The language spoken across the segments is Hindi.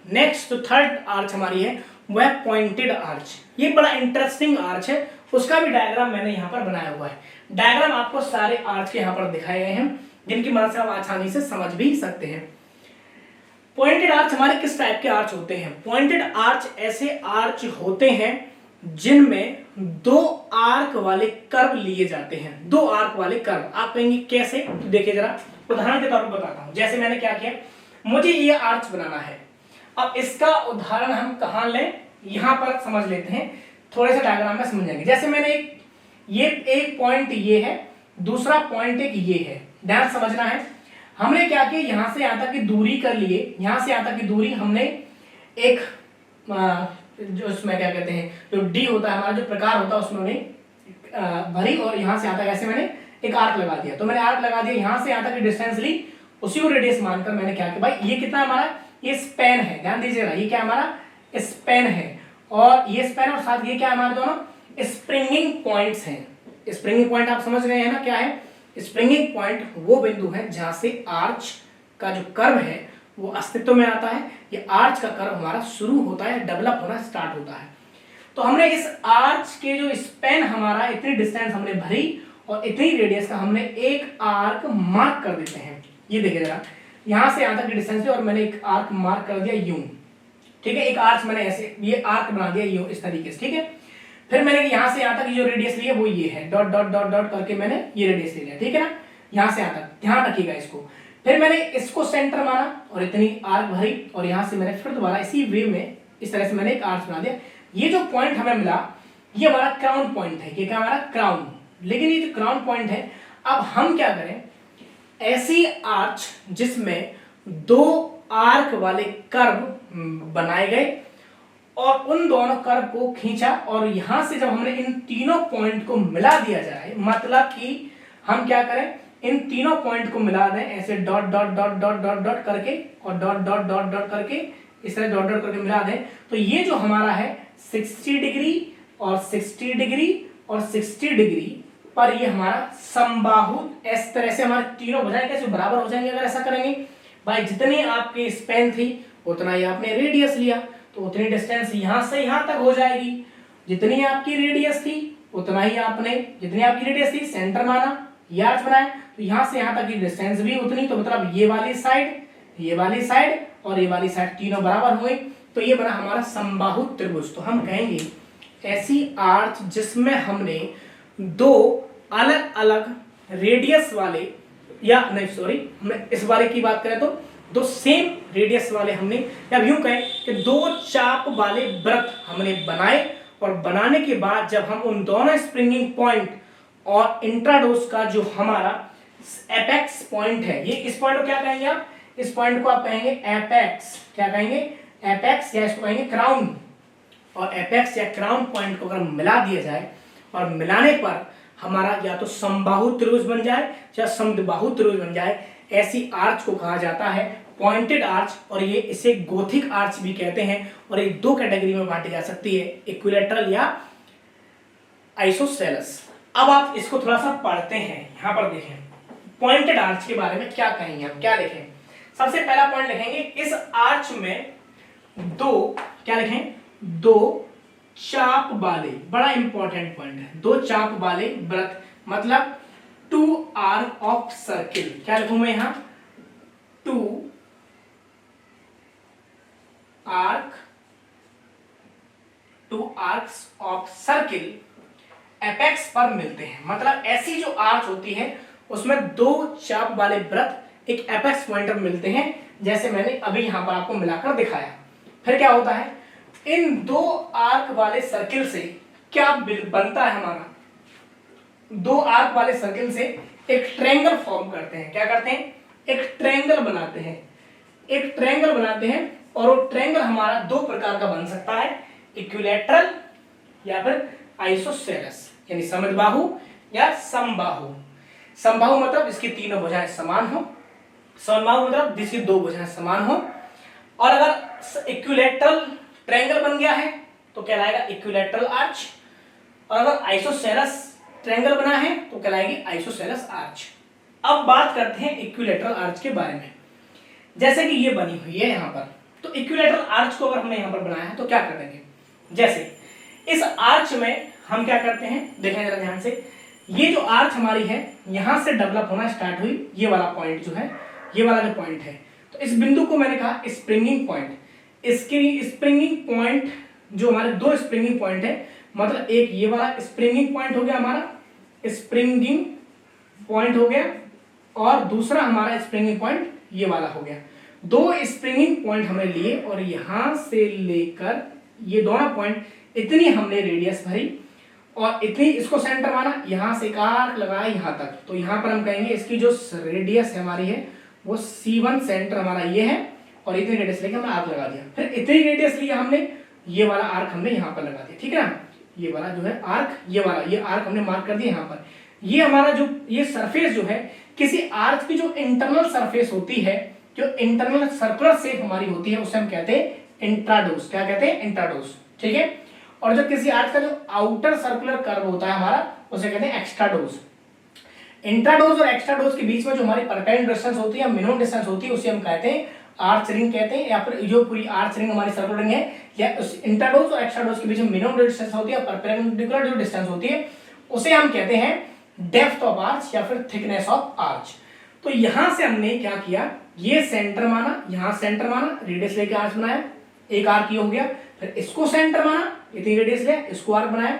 नेक्स्ट जो थर्ड आर्च हमारी है वो है पॉइंटेड आर्च। ये बड़ा इंटरेस्टिंग आर्च है, उसका भी डायग्राम मैंने यहाँ पर बनाया हुआ है। डायग्राम आपको सारे आर्च के यहाँ पर दिखाए गए हैं, जिनकी मदद से आप आसानी से समझ भी सकते हैं। पॉइंटेड आर्च हमारे किस टाइप के आर्च होते हैं? पॉइंटेड आर्च ऐसे आर्च होते हैं जिनमें दो आर्क वाले कर्व लिए जाते हैं। दो आर्क वाले कर्व। आप कहेंगे कैसे? तो देखिए जरा उदाहरण के तौर पर बताता हूं। जैसे मैंने क्या किया, मुझे ये आर्च बनाना है। अब इसका उदाहरण हम कहां लें, यहां पर समझ लेते हैं, थोड़े से डायग्राम में समझ जाएंगे। जैसे मैंने एक पॉइंट ये है, दूसरा पॉइंट एक ये है। ध्यान समझना है, हमने क्या किया, यहां से यहां तक की दूरी कर लिए। यहां से यहां तक की दूरी हमने एक जो उसमें क्या कहते हैं, जो डी होता है हमारा, जो प्रकार होता है उसमें भरी, और यहां से यहां तक ऐसे मैंने एक आर्क लगा दिया। तो मैंने आर्क लगा दिया, यहां से यहां तक की डिस्टेंस ली, उसी को रेडियस मानकर मैंने क्या किया, भाई ये कितना हमारा, ये स्पैन है। ध्यान दीजिएगा, ये क्या हमारा स्पैन है, और ये स्पैन और साथ ये क्या है, हमारे दोनों स्प्रिंगिंग पॉइंट्स हैं। स्प्रिंगिंग पॉइंट आप समझ गए हैं ना, क्या है स्प्रिंगिंग पॉइंट? वो बिंदु है जहां से आर्च का जो कर्व है वो अस्तित्व में आता है। ये आर्च का कर्व हमारा शुरू होता है, डेवलप होना स्टार्ट होता है। तो हमने इस आर्च के जो स्पैन हमारा, इतनी डिस्टेंस हमने भरी और इतनी रेडियस का हमने एक आर्क मार्क कर देते हैं। ये देखिए जरा, यहां से यहां तक की डिस्टेंस है और मैंने एक आर्क मार्क कर दिया यूं। ठीक है, एक आर्च मैंने ऐसे ये आर्क बना दिया यूं, इस तरीके से। ठीक है, फिर मैंने यहां से यहां तक जो रेडियस ली है वो ये है, डॉट डॉट डॉट डॉट करके मैंने ये रेडियस ले लिया। ठीक है ना, यहां से यहां तक, ध्यान रखिएगा इसको। फिर मैंने इसको सेंटर माना और इतनी आर्क भरी, और यहां से मैंने फिर दोबारा इसी वे में इस तरह से मैंने एक आर्च बना दिया। ये जो पॉइंट हमें मिला ये हमारा क्राउन पॉइंट है। ये क्या हमारा क्राउन। लेकिन ये जो क्राउन पॉइंट है, अब हम क्या करें, ऐसी आर्च जिसमें दो आर्क वाले कर्व बनाए गए और उन दोनों कर्व को खींचा, और यहां से जब हमने इन तीनों पॉइंट को मिला दिया जाए, मतलब कि हम क्या करें, इन तीनों पॉइंट को मिला दें ऐसे dot dot dot dot dot dot करके, और डॉट डॉट डॉट डॉट करके, इस तरह डॉट डॉट करके मिला दें, तो ये जो हमारा है 60 डिग्री और 60 डिग्री और 60 डिग्री पर ये हमारा समबाहु, इस तरह से हमारे तीनों भुजाएं कैसे बराबर हो जाएंगे अगर ऐसा करेंगे। भाई जितनी आपकी स्पैन थी उतना ही आपने रेडियस लिया, तो उतनी डिस्टेंस यहां से यहां तक हो जाएगी। जितनी आपकी रेडियस थी उतना ही आपने, जितनी आपकी रेडियस थी सेंटर माना, ये आर्च बनाया, तो यहां से यहां तक की डिस्टेंस भी उतनी, तो मतलब ये वाली साइड, ये वाली साइड और ये वाली साइड तीनों बराबर हुए, तो ये बना हमारा समबाहु त्रिभुज। तो हम कहेंगे ऐसी आर्च जिसमें हमने दो अलग अलग रेडियस वाले, या नहीं सॉरी, मैं इस बारे की बात करें तो दो सेम रेडियस वाले हमने, या यूं कहें कि दो चाप वाले वृत्त हमने बनाए, और बनाने के बाद जब हम उन दोनों स्प्रिंगिंग पॉइंट और इंट्राडोस का जो हमारा एपेक्स पॉइंट है, ये इस पॉइंट को क्या कहेंगे आप, इस पॉइंट को आप कहेंगे एपेक्स। क्या कहेंगे, एपेक्स, या इसको कहेंगे क्राउन। और एपेक्स या क्राउन पॉइंट को अगर मिला दिया जाए, और मिलाने पर हमारा या तो समबाहु त्रिभुज बन जाए या समद्विबाहु त्रिभुज बन जाए, ऐसी आर्च को कहा जाता है पॉइंटेड आर्च। और ये इसे गोथिक आर्च भी कहते हैं, और ये दो कैटेगरी में बांटी जा सकती है, इक्विलैटरल या आइसोसेलेस। अब आप इसको थोड़ा सा पढ़ते हैं, यहां पर देखें पॉइंटेड आर्च के बारे में क्या कहेंगे हम, क्या लिखें। सबसे पहला पॉइंट लिखेंगे, इस आर्च में दो, क्या लिखें, दो चाप वाले, बड़ा इंपॉर्टेंट पॉइंट है, दो चाप वाले वृत्त, मतलब टू आर्क ऑफ सर्किल। क्या लिखूं मैं यहां, two arcs of circle apex पर मिलते हैं। मतलब ऐसी जो आर्च होती है उसमें दो चाप वाले वृत्त एक एपेक्स पॉइंट पर मिलते हैं, जैसे मैंने अभी यहां पर आपको मिलाकर दिखाया। फिर क्या होता है, इन दो आर्क वाले सर्किल से क्या बनता है हमारा, दो आर्क वाले सर्किल से एक ट्रायंगल फॉर्म करते हैं। क्या करते हैं, एक ट्रायंगल बनाते हैं, एक ट्रायंगल बनाते हैं। और वो ट्रायंगल हमारा दो प्रकार का बन सकता है, इक्विलैटरल या फिर आइसोसेलेस, यानी समद्विबाहु या समबाहु। समबाहु मतलब इसकी तीनों भुजाएं समान हो, समबाहु मतलब जिसकी दो भुजाएं समान हो। और अगर इक्विलैटरल ट्रायंगल बन गया है तो कहलाएगा इक्विलैटरल आर्च, और अगर आइसोसेलेस ट्रायंगल बना है तो कहलाएगी आइसोसेलेस आर्च। अब बात करते हैं इक्विलैटरल आर्च के बारे में। जैसे कि ये बनी हुई है यहां पर, तो इक्विलैटरल आर्च को अगर हमने यहाँ पर बनाया है तो क्या कर देंगे, जैसे इस आर्च में हम क्या करते हैं, देखें जरा ध्यान से, ये जो आर्च हमारी है यहां से डेवलप होना स्टार्ट हुई, ये वाला पॉइंट जो है, ये वाला जो पॉइंट है, तो इस बिंदु को मैंने कहा स्प्रिंगिंग पॉइंट। इसकी स्प्रिंगिंग पॉइंट जो हमारे दो स्प्रिंगिंग पॉइंट है, मतलब एक ये वाला स्प्रिंगिंग पॉइंट हो गया हमारा, स्प्रिंगिंग पॉइंट हो गया, और दूसरा हमारा स्प्रिंगिंग पॉइंट ये वाला हो गया। दो स्प्रिंगिंग पॉइंट हमने लिए और यहां से लेकर ये दोनों पॉइंट इतनी हमने रेडियस भरी और इतनी इसको सेंटर माना, यहां से एक आर्क लगाया यहां तक, तो यहां पर हम कहेंगे इसकी जो रेडियस है हमारी है वो C1 सेंटर हमारा ये है, और इतनी रेडियस लेके हमने आर्क लगा दिया। फिर इतनी रेडियस लिया हमने, ये वाला आर्क हमने यहां पर लगा दिया, ठीक है ना, ये वाला जो है आर्क, ये वाला ये आर्क हमने मार्क कर दिया यहां पर। ये हमारा जो ये सरफेस जो है किसी आर्क की जो इंटरनल सरफेस होती है, जो इंटरनल सर्कुलर शेप हमारी होती है, उसे हम कहते हैं इंट्राडोस। क्या कहते हैं, इंट्राडोस, ठीक है। और जो किसी आर्क का जो आउटर सर्कुलर कर्व होता है हमारा, उसे कहते हैं एक्स्ट्राडोस। इंट्राडोस और एक्स्ट्राडोस के बीच में जो हमारी परपेंडिकुलर डिस्टेंस होती है, मिनिमम डिस्टेंस होती है, उसे हम कहते हैं आर्च रिंग कहते हैं, या फिर जो पूरी आर्च रिंग हमारी सर्कुलर रिंग है, या उस इंट्राडोस और एक्स्ट्राडोस के बीच में मिनिमम डिस्टेंस होती है, परपेंडिकुलर जो डिस्टेंस होती है उसे हम कहते हैं डेप्थ ऑफ आर्च या फिर थिकनेस ऑफ आर्च। तो यहां से हमने क्या किया, ये सेंटर माना, यहां सेंटर माना, रेडियस लेके आर्च बनाया, एक आर्क ये हो गया, फिर इसको सेंटर माना, इतनी रेडियस ले, इसको आर्क बनाया।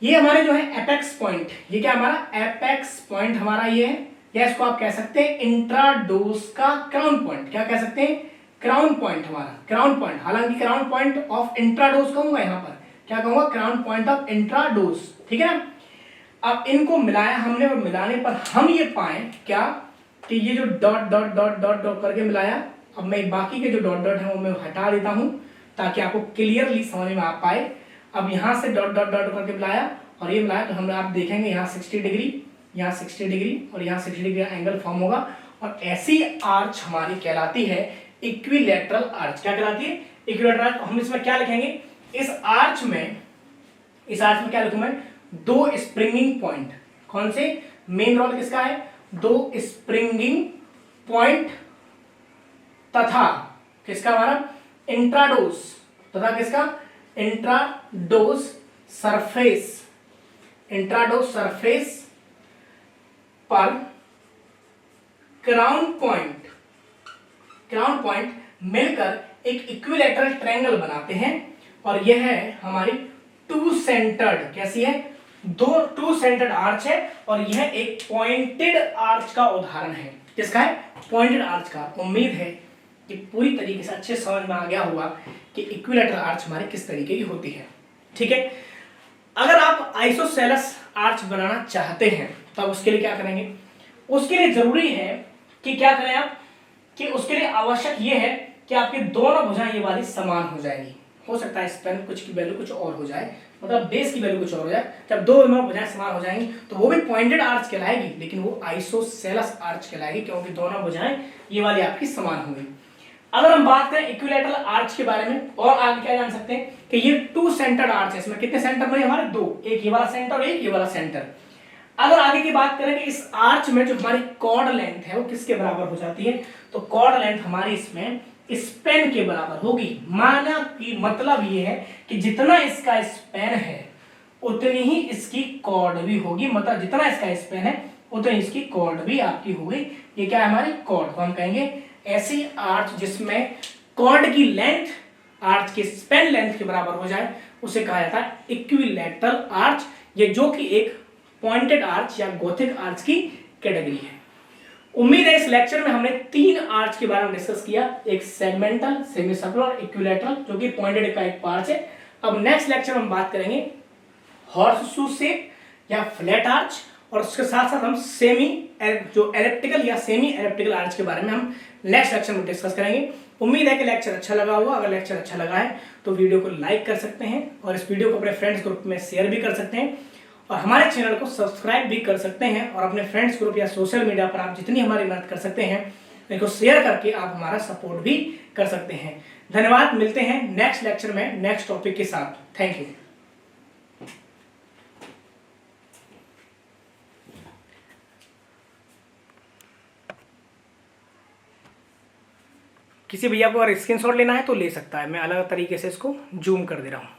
ये हमारे जो है एपेक्स पॉइंट, ये क्या हमारा एपेक्स पॉइंट हमारा ये है, या इसको आप कह सकते हैं इंट्राडोस का क्राउन पॉइंट। क्या कह सकते हैं, क्राउन पॉइंट हमारा, क्राउन पॉइंट। हालांकि क्राउन पॉइंट ऑफ इंट्राडोस कहूंगा यहां पर, क्या कहूंगा, क्राउन पॉइंट ऑफ इंट्राडोस, ठीक है ना। अब इनको मिलाया हमने, और मिलाने पर हम ये पाए क्या कि ये जो dot dot dot dot dot करके मिलाया, अब मैं बाकी के जो डॉट डॉट है वो मैं हटा देता हूं ताकि आपको क्लियरली समझ में आ पाए। अब यहां से डॉट डॉट डॉट करके मिलाया और ये मिलाया, तो हम आप देखेंगे यहाँ 60 डिग्री, यहाँ 60 डिग्री और यहाँ 60 डिग्री एंगल फॉर्म होगा, और ऐसी आर्च हमारी कहलाती है इक्विलैटरल आर्च। क्या कहलाती है, इक्विलैटरल आर्च। हम इसमें क्या लिखेंगे, इस आर्च में क्या लिखूं मैं, दो स्प्रिंगिंग पॉइंट। कौन से, मेन रोल किसका है, दो स्प्रिंगिंग पॉइंट तथा किसका, हमारा इंट्राडोस, तथा किसका, इंट्राडोस सरफेस, इंट्राडोस सरफेस पर क्राउन पॉइंट मिलकर एक इक्विलैटरल ट्रायंगल बनाते हैं, और यह है हमारी टू सेंटर्ड, कैसी है, दो टू सेंटर्ड आर्च है, और यह एक पॉइंटेड आर्च का उदाहरण है। किसका है, पॉइंटेड आर्च का। उम्मीद है कि पूरी तरीके से अच्छे समझ में आ गया होगा कि इक्विलैटरल आर्च हमारी किस तरीके की होती है, ठीक है। अगर आप आइसोसेलेस आर्च बनाना चाहते हैं तब उसके लिए क्या करेंगे, उसके लिए जरूरी है कि क्या करें आप, कि उसके लिए आवश्यक ये है कि आपकी दोनों भुजाएं ये वाली समान हो जाएगी। हो सकता है स्पेन कुछ की वैल्यू कुछ और हो जाए, मतलब बेस की वैल्यू कुछ और हो जाए। जब दो भुजाएं समान हो जाएंगी तो वो भी पॉइंटेड आर्च कहलाएगी, लेकिन वो आइसोसेलेस आर्च कहलाएगी, क्योंकि दोनों भुजाएं ये वाली आपकी समान होंगी। अगर हम बात करें इक्विलैटरल आर्च के बारे में, और आगे क्या जान सकते हैं कि ये टू सेंटर्ड आर्च है। इसमें कितने सेंटर बने हमारे, दो, एक ये वाला सेंटर और एक ये वाला सेंटर। अगर आगे की बात करें कि इस आर्च में जो हमारी कॉर्ड लेंथ है वो किसके बराबर हो जाती है, तो कॉर्ड लेंथ हमारी इसमें स्पेन के बराबर होगी। माना कि मतलब ये है कि जितना इसका स्पेन है उतनी ही इसकी कॉर्ड भी होगी, मतलब जितना इसका स्पेन है उतनी इसकी कॉर्ड भी आपकी होगी। ये क्या है, हमारी कॉर्ड। तो हम कहेंगे ऐसी आर्च जिसमें कॉर्ड की लेंथ आर्च के स्पेन लेंथ के बराबर हो जाए उसे कहा जाता है इक्विलैटरल आर्च, ये जो कि एक पॉइंटेड आर्च या गोथिक आर्च की कैटेगरी है। उम्मीद है इस लेक्चर में हमने तीन आर्च के बारे में डिस्कस किया, एक सेगमेंटल, सेमी सर्कुलर, इक्विलैटरल, जो कि पॉइंटेड का एक आर्च है। अब नेक्स्ट लेक्चर में हम बात करेंगे हॉर्सशू शेप या फ्लैट आर्च, और उसके साथ साथ हम जो एलिप्टिकल या सेमी एलिप्टिकल आर्च के बारे में हम नेक्स्ट लेक्चर में डिस्कस करेंगे। उम्मीद है कि लेक्चर अच्छा लगा होगा। अगर लेक्चर अच्छा लगा है तो वीडियो को लाइक कर सकते हैं, और इस वीडियो को अपने फ्रेंड्स ग्रुप में शेयर भी कर सकते हैं, और हमारे चैनल को सब्सक्राइब भी कर सकते हैं, और अपने फ्रेंड्स ग्रुप या सोशल मीडिया पर आप जितनी हमारी मदद कर सकते हैं इनको शेयर करके आप हमारा सपोर्ट भी कर सकते हैं। धन्यवाद, मिलते हैं नेक्स्ट लेक्चर में नेक्स्ट टॉपिक के साथ। Thank you. किसी भैया को अगर स्क्रीनशॉट लेना है तो ले सकता है। मैं अलग तरीके से इसको जूम कर दे रहा हूँ।